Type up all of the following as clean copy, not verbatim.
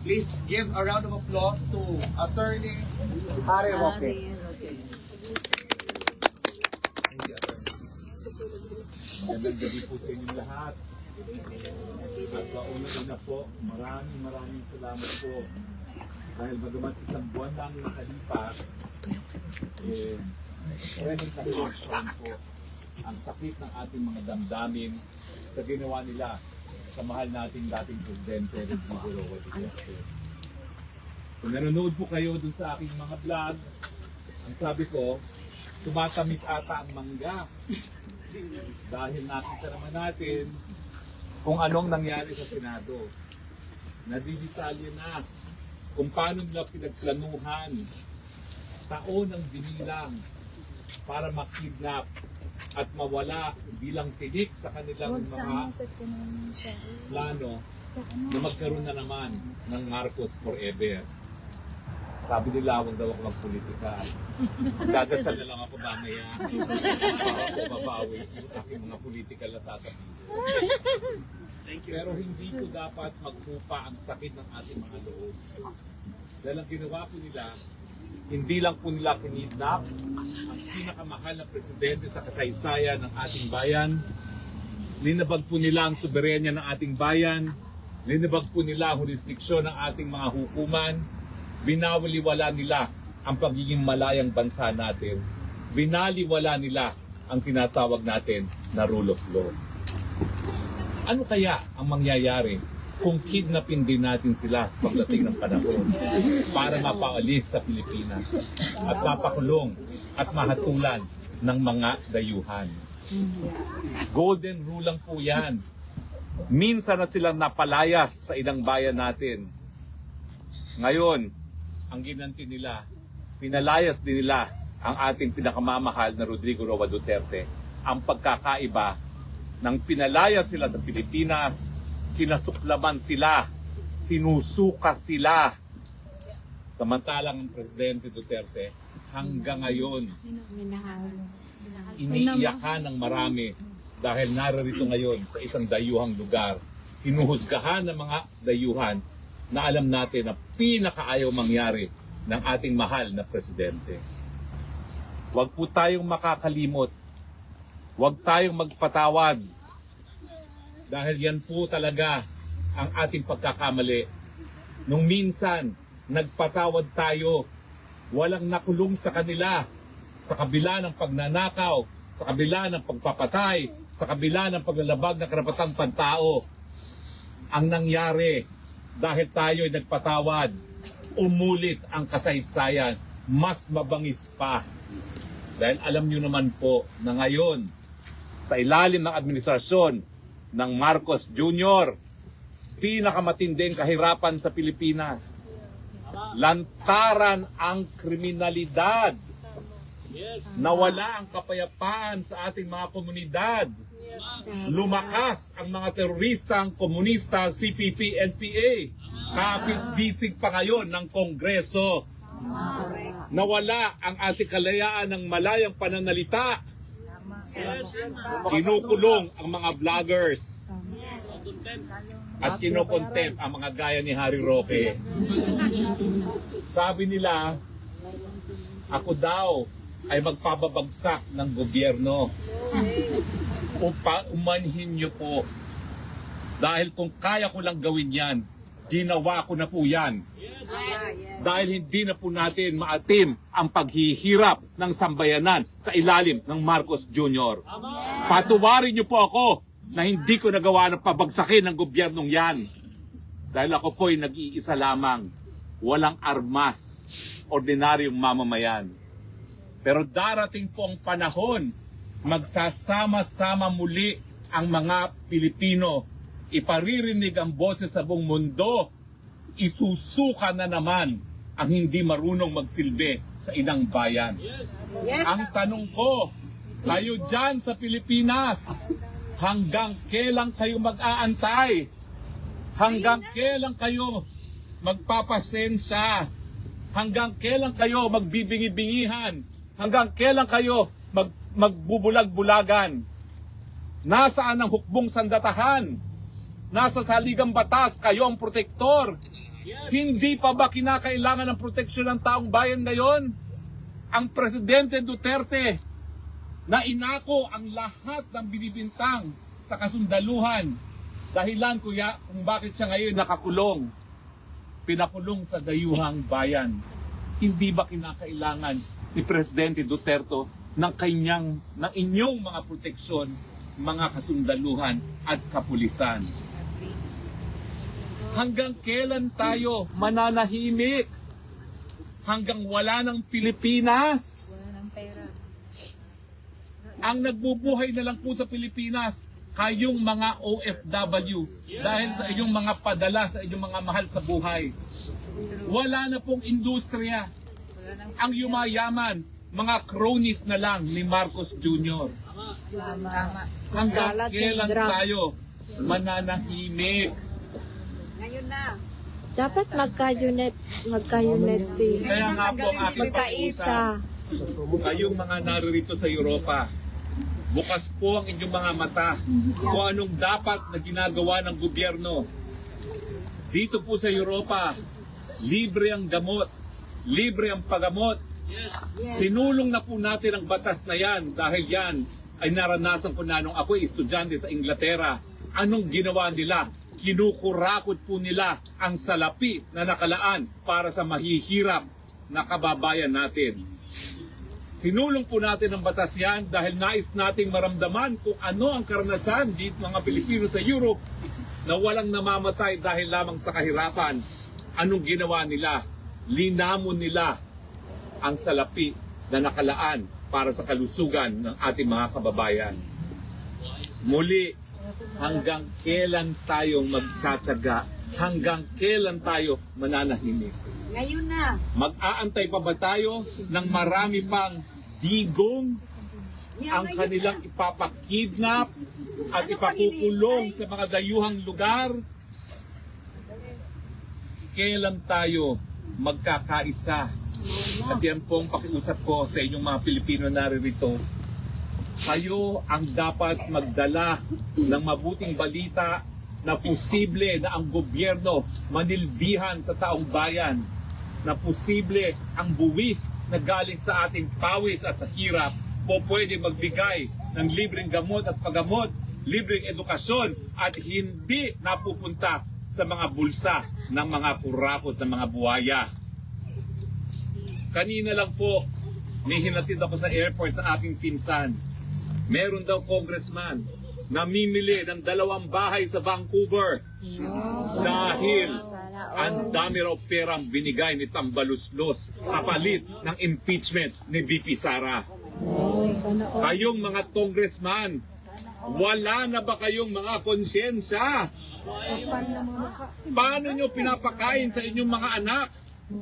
Please give a round of applause to Attorney Harry Roque. Magandang gabi po sa inyong lahat. At una-una po, maraming salamat po. Dahil bagamat isang buwan lang nakalipas, present sa election po ang sakit ng ating mga damdamin sa ginawa nila sa mahal nating dating Presidente Rodrigo Roa Duterte. Kung nanonood po kayo dun sa aking mga vlog, ang sabi ko, tumatamis ata ang mangga. Dahil nakita naman natin kung anong nangyari sa Senado. Nadidetalye na kung paano nila pinagplanuhan taon ng binilang para makidnap at mawala bilang tinik sa kanilang mga plano na magkaroon na naman ng Marcos forever. Sabi nila, huwag daw ako magpolitika. Dadasal na lang ako mamaya para ako mabawi yung aking mga political na sasabihin. Pero hindi ko dapat magpupa ang sakit ng ating mga loob. Dahil ang ginawa po nila, hindi lang po nila kinidnap ang pinakamahal na presidente sa kasaysayan ng ating bayan. Linabag po nila ang soberenya ng ating bayan. Linabag po nila ang jurisdiksyon ng ating mga hukuman. Binawaliwala nila ang pagiging malayang bansa natin. Binaliwala nila ang tinatawag natin na rule of law. Ano kaya ang mangyayari kung kidnapin din natin sila pagdating ng panahon para mapaalis sa Pilipinas at mapakulong at mahatulan ng mga dayuhan? Golden rule lang po yan. Minsan na silang napalayas sa ilang bayan natin. Ngayon, ang ginanti nila, pinalayas din nila ang ating pinakamamahal na Rodrigo Roa Duterte. Ang pagkakaiba, nang pinalayas sila sa Pilipinas, kinasuklaman sila, sinusuka sila. Samantalang ang Presidente Duterte, hanggang ngayon, iniiyakan ng marami dahil narito ngayon sa isang dayuhang lugar. Hinuhusgahan ng mga dayuhan na alam natin na pinakaayaw mangyari ng ating mahal na presidente. Huwag po tayong makakalimot. Huwag tayong magpatawad. Dahil yan po talaga ang ating pagkakamali. Nung minsan, nagpatawad tayo. Walang nakulong sa kanila. Sa kabila ng pagnanakaw, sa kabila ng pagpapatay, sa kabila ng paglalabag ng karapatang pantao. Ang nangyari, dahil tayo ay nagpatawad, umulit ang kasaysayan, mas mabangis pa. Dahil alam nyo naman po na ngayon, sa ilalim ng administrasyon ng Marcos Jr., pinakamatinding kahirapan sa Pilipinas. Lantaran ang kriminalidad. Nawala ang kapayapaan sa ating mga komunidad. Lumakas ang mga terorista, ang komunista, ang CPP, NPA. Kapit-bisig pa ngayon ng Kongreso. Nawala ang ating kalayaan ng malayang pananalita. Kinukulong ang mga vloggers. At kinukontempt ang mga gaya ni Harry Roque. Sabi nila, ako daw ay magpapabagsak ng gobyerno. Umanhin niyo po. Dahil kung kaya ko lang gawin yan, ginawa ko na po yan. Dahil hindi na po natin maatim ang paghihirap ng sambayanan sa ilalim ng Marcos Jr. Patuwarin niyo po ako na hindi ko nagawa ng pabagsakin ng gobyernong yan. Dahil ako po'y nag-iisa lamang, walang armas, ordinaryong mamamayan. Pero darating po ang panahon, magsasama-sama muli ang mga Pilipino. Iparirinig ang boses sa buong mundo. Isusuka na naman ang hindi marunong magsilbi sa inang bayan. Ang tanong ko, kayo dyan sa Pilipinas, hanggang kailan kayo mag-aantay? Hanggang kailan kayo magpapasensya? Hanggang kailan kayo magbibingi-bingihan? Hanggang kailan kayo magbubulag-bulagan? Nasaan ang hukbong sandatahan? Nasa saligang batas, kayo ang protektor. Hindi pa ba kinakailangan ng proteksyon ng taong bayan ngayon? Ang Presidente Duterte na inako ang lahat ng binibintang sa kasundaluhan. Dahilan kuya kung bakit siya ngayon nakakulong. Pinakulong sa dayuhang bayan. Hindi ba kinakailangan ni Presidente Duterte ng inyong mga proteksyon, mga kasundaluhan at kapulisan? Hanggang kailan tayo mananahimik? Hanggang wala ng Pilipinas? Wala ng pera. Ang nagbubuhay na lang po sa Pilipinas, kayong mga OFW, dahil sa inyong mga padala, sa inyong mga mahal sa buhay. Wala na pong industriya. Ang yumayaman, mga cronies na lang ni Marcos Jr. Tama. Hanggang Galat yung kailan drugs. tayo mananahimik? Ngayon na. Dapat magka-unity. Kaya nga po ang aking Magkaisa. pag-uusap, kayong mga naririto sa Europa, bukas po ang inyong mga mata kung anong dapat na ginagawa ng gobyerno. Dito po sa Europa, libre ang gamot, libre ang paggamot. Sinulong na po natin ang batas na yan dahil yan ay naranasan ko na nung ako ay estudyante sa Inglaterra. Anong ginawa nila? Kinukurakot po nila ang salapi na nakalaan para sa mahihirap na kababayan natin. Sinulong po natin ang batas yan dahil nais nating maramdaman kung ano ang karanasan dito mga Pilipino sa Europe na walang namamatay dahil lamang sa kahirapan. Anong ginawa nila? Linamon nila ang salapi na nakalaan para sa kalusugan ng ating mga kababayan. Muli, hanggang kailan tayo magtsatsaga? Hanggang kailan tayo mananahimik? Ngayon na. Mag-aantay pa ba tayo ng marami pang digong ang kanilang ipapakidnap at ipakukulong sa mga dayuhang lugar? Kailan tayo magkakaisa? At yan po ang pakiusap ko sa inyong mga Pilipino naririto. Kayo ang dapat magdala ng mabuting balita na posible na ang gobyerno manilbihan sa taong bayan, na posible ang buwis na galing sa ating pawis at sa hirap po pwede magbigay ng libreng gamot at paggamot, libreng edukasyon at hindi napupunta sa mga bulsa ng mga kurakot ng mga buhaya. Kanina lang po, may hinatid ako sa airport ng aking pinsan. Meron daw congressman namimili ng 2 bahay sa Vancouver dahil ang dami raw perang binigay ni Tambaluslos kapalit ng impeachment ni VP Sara. Kayong mga congressman, wala na ba kayong mga konsyensya? Paano nyo pinapakain sa inyong mga anak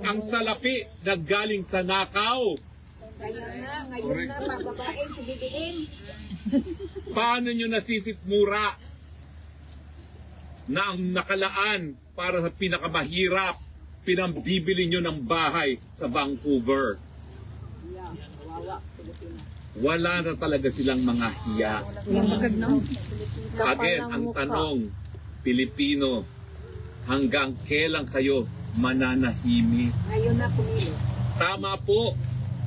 ang salapi na galing sa nakaw? Ngayon na, mababain si BBM. Paano nyo nasisipmura na ang nakalaan para sa pinakamahirap, pinambibili nyo ng bahay sa Vancouver? Wala na talaga silang mga hiya. Again, ang tanong, Pilipino, hanggang kailan kayo mananahimik? Ngayon na pumili. Tama po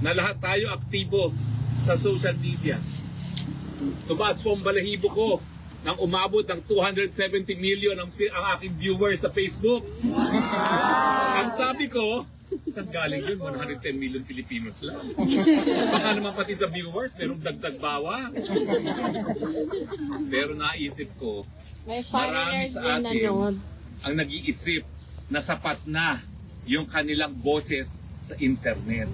na lahat tayo aktibo sa social media. Tumaas po ang balahibo ko nang umabot ng 270 million ang aking viewers sa Facebook. Ang sabi ko, saan galing yun? 110 million Filipinos lang. Baka naman pati sa viewers, merong dagdag bawas. Pero naisip ko, May marami foreigners sa din atin nanood. ang nag-iisip na sapat na yung kanilang boses sa internet.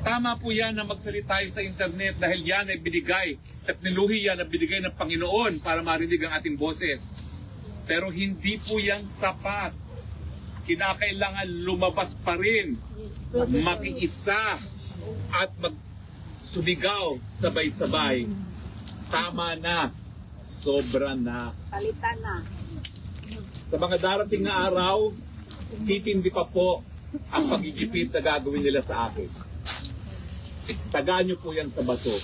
Tama po yan na magsalita tayo sa internet dahil yan ay binigay, teknolohiya na binigay ng Panginoon para marinig ang ating boses. Pero hindi po yan sapat. Kinakailangan lumabas pa rin, makiisa at magsumigaw sabay-sabay. Tama na, sobra na. Palitan na. Sa mga darating na araw, titindi pa po ang pagigipit na gagawin nila sa akin. Tagaan nyo po yan sa bato.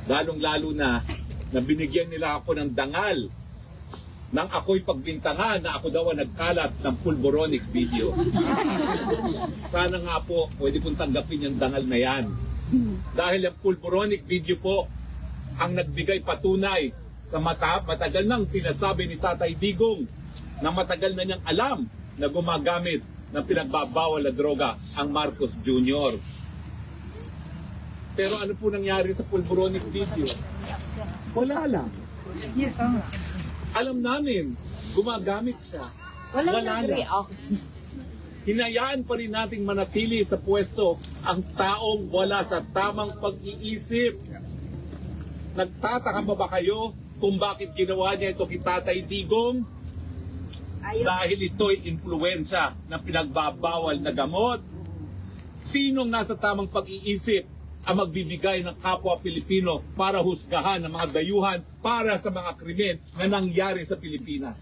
Lalong-lalo na binigyan nila ako ng dangal nang ako'y pagbintangan na ako daw ang nagkalat ng pulboronic video. Sana nga po, pwede pong tanggapin yung dangal na yan. Dahil ang pulboronic video po, ang nagbigay patunay sa matagal nang sinasabi ni Tatay Digong na matagal na niyang alam na gumagamit ng pinagbabawal na droga ang Marcos Jr. Pero ano po nangyari sa pulboronic video? Wala lang. Alam namin, gumagamit siya. Wala lang. Hinayaan pa rin nating manatili sa pwesto ang taong wala sa tamang pag-iisip. Nagtataka ba kayo kung bakit ginawa niya ito kay Tatay Digong? Dahil ito'y impluwensya ng pinagbabawal na gamot. Sinong nasa tamang pag-iisip ang magbibigay ng kapwa Pilipino para husgahan ng mga dayuhan para sa mga krimen na nangyari sa Pilipinas?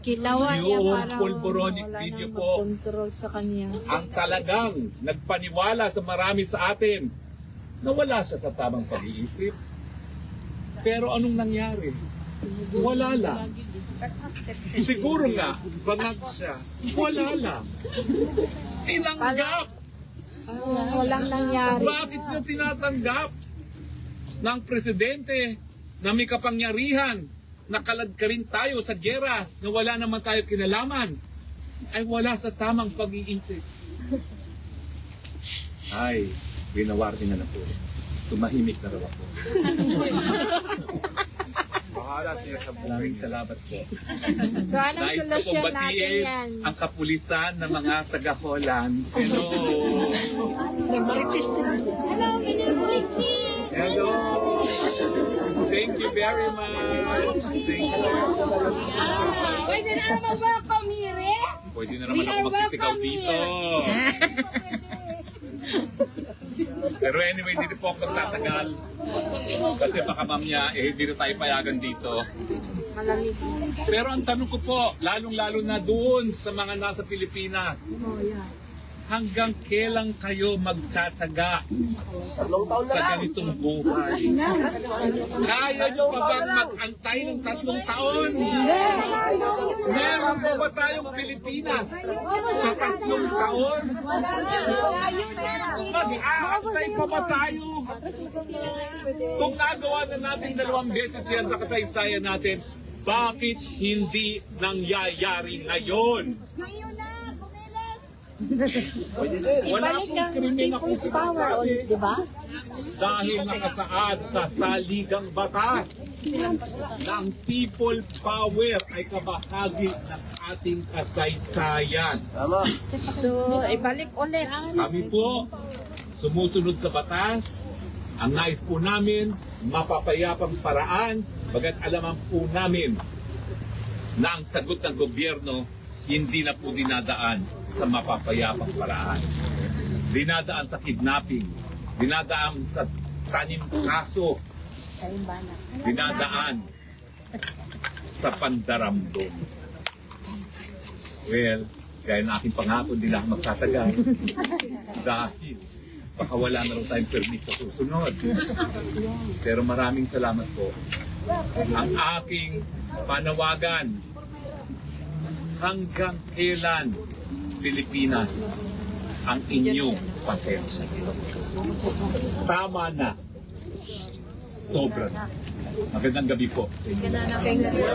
Kilawan niya Yung parang pulboronic wala video nang po mag-control sa kanya. ang talagang nagpaniwala sa marami sa atin na wala siya sa tamang pag-iisip. Pero anong nangyari? Wala lang. Siguro nga, bangag siya. Wala lang. Tinanggap. Walang nangyari. Bakit niyo tinatanggap ng presidente na may kapangyarihan na kaladkarin tayo sa giyera na wala naman tayo kinalaman ay wala sa tamang pag-iisip? Ay, winawarning na po. Tumahimik na raw ako. Maraming salamat po. So anong Nais ko pong solusyon natin batiin yan? ang kapulisan ng mga taga-Holland. Hello! Hello, Minirbulichi! Hello! Thank you very much! Thank you. Pwede na naman welcome here eh? Pwede na naman ako magsisigaw dito. Pero anyway, hindi po ako magtatagal. Kasi baka mamaya, hindi na tayo payagan dito. Malamig. Pero ang tanong ko po, lalong-lalo na doon sa mga nasa Pilipinas, hanggang kailan kayo magtsatsaga sa ganitong buhay? Kaya nyo pa bang mag-antay ng 3 taon? Meron pa ba tayong Pilipinas sa 3 taon? Mag-aantay pa ba tayo? Kung nagawa na natin 2 beses yan sa kasaysayan natin, bakit hindi nangyayari ngayon? Wala Ibalik akong ang krimen akong people's power ulit, di ba? dahil nakasaad sa saligang batas ng people power ay kabahagi ng ating kasaysayan. So, ibalik ulit. Kami po sumusunod sa batas. Ang nais po namin, mapapayapang paraan, bagat alaman po namin na ang sagot ng gobyerno hindi na po dinadaan sa mapapayapang paraan. Dinadaan sa kidnapping, dinadaan sa tanim kaso, dinadaan sa pandaramdom. Well, gaya ng aking pangako, hindi na ako magtatagal. Dahil baka wala na rin tayong permit sa susunod. Pero maraming salamat po. Ang aking panawagan, hanggang kailan Pilipinas ang inyong pasensya? Tama na. Sobra na. Magandang gabi po. Thank you.